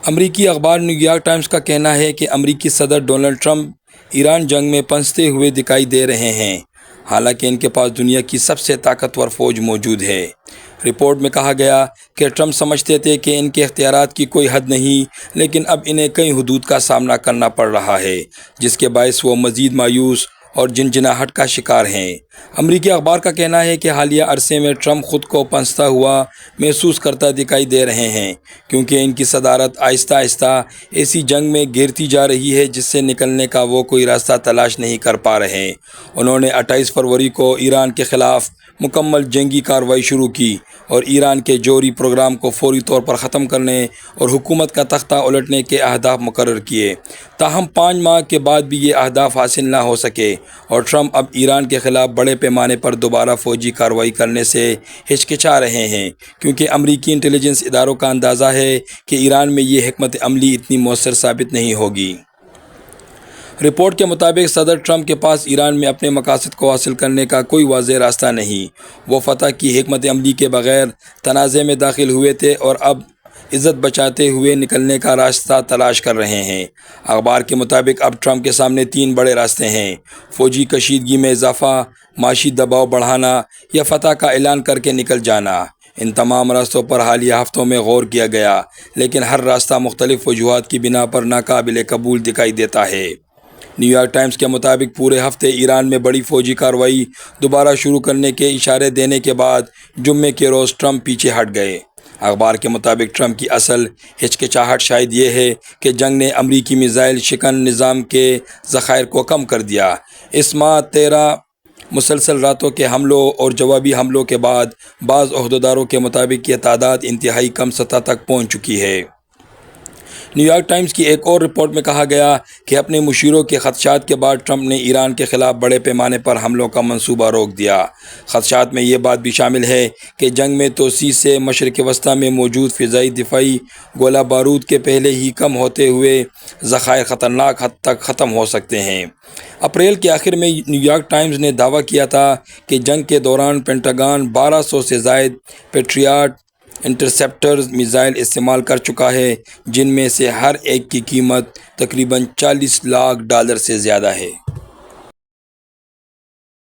امریکی اخبار new York Times کا کہنا ہے کہ امریکی صدر ڈونلڈ ٹرمپ ایران جنگ میں پنستے ہوئے دکھائی دے رہے ہیں، حالانکہ ان کے پاس دنیا کی سب سے طاقتور فوج موجود ہے۔ رپورٹ میں کہا گیا کہ ٹرمپ سمجھتے تھے کہ ان کے اختیارات کی کوئی حد نہیں، لیکن اب انہیں کئی حدود کا سامنا کرنا پڑ رہا ہے، جس کے باعث وہ مزید مایوس اور جنجناہٹ کا شکار ہیں۔ امریکی اخبار کا کہنا ہے کہ حالیہ عرصے میں ٹرمپ خود کو پنستا ہوا محسوس کرتا دکھائی دے رہے ہیں، کیونکہ ان کی صدارت آہستہ آہستہ ایسی جنگ میں گھیرتی جا رہی ہے جس سے نکلنے کا وہ کوئی راستہ تلاش نہیں کر پا رہے۔ انہوں نے 28 فروری کو ایران کے خلاف مکمل جنگی کارروائی شروع کی اور ایران کے جوہری پروگرام کو فوری طور پر ختم کرنے اور حکومت کا تختہ الٹنے کے اہداف مقرر کیے۔ تاہم 5 ماہ کے بعد بھی یہ اہداف حاصل نہ ہو سکے اور ٹرمپ اب ایران کے خلاف بڑے پیمانے پر دوبارہ فوجی کارروائی کرنے سے ہچکچا رہے ہیں، کیونکہ امریکی انٹیلی جنس اداروں کا اندازہ ہے کہ ایران میں یہ حکمت عملی اتنی مؤثر ثابت نہیں ہوگی۔ رپورٹ کے مطابق صدر ٹرمپ کے پاس ایران میں اپنے مقاصد کو حاصل کرنے کا کوئی واضح راستہ نہیں۔ وہ فتح کی حکمت عملی کے بغیر تنازع میں داخل ہوئے تھے اور اب عزت بچاتے ہوئے نکلنے کا راستہ تلاش کر رہے ہیں۔ اخبار کے مطابق اب ٹرمپ کے سامنے 3 بڑے راستے ہیں: فوجی کشیدگی میں اضافہ، معاشی دباؤ بڑھانا یا فتح کا اعلان کر کے نکل جانا۔ ان تمام راستوں پر حالیہ ہفتوں میں غور کیا گیا، لیکن ہر راستہ مختلف وجوہات کی بنا پر ناقابل قبول دکھائی دیتا ہے۔ نیو یارک ٹائمز کے مطابق پورے ہفتے ایران میں بڑی فوجی کارروائی دوبارہ شروع کرنے کے اشارے دینے کے بعد جمعے کے روز ٹرمپ پیچھے ہٹ گئے۔ اخبار کے مطابق ٹرمپ کی اصل ہچکچاہٹ شاید یہ ہے کہ جنگ نے امریکی میزائل شکن نظام کے ذخائر کو کم کر دیا۔ اس ماہ 13 مسلسل راتوں کے حملوں اور جوابی حملوں کے بعد بعض عہدیداروں کے مطابق یہ تعداد انتہائی کم سطح تک پہنچ چکی ہے۔ نیو یارک ٹائمز کی ایک اور رپورٹ میں کہا گیا کہ اپنے مشیروں کے خدشات کے بعد ٹرمپ نے ایران کے خلاف بڑے پیمانے پر حملوں کا منصوبہ روک دیا۔ خدشات میں یہ بات بھی شامل ہے کہ جنگ میں توسیع سے مشرق وسطیٰ میں موجود فضائی دفاعی گولہ بارود کے پہلے ہی کم ہوتے ہوئے ذخائر خطرناک حد تک ختم ہو سکتے ہیں۔ اپریل کے آخر میں نیو یارک ٹائمز نے دعویٰ کیا تھا کہ جنگ کے دوران پینٹاگن 1200 سے زائد پیٹریاٹ انٹرسیپٹر میزائل استعمال کر چکا ہے، جن میں سے ہر ایک کی قیمت تقریباً $40 لاکھ سے زیادہ ہے۔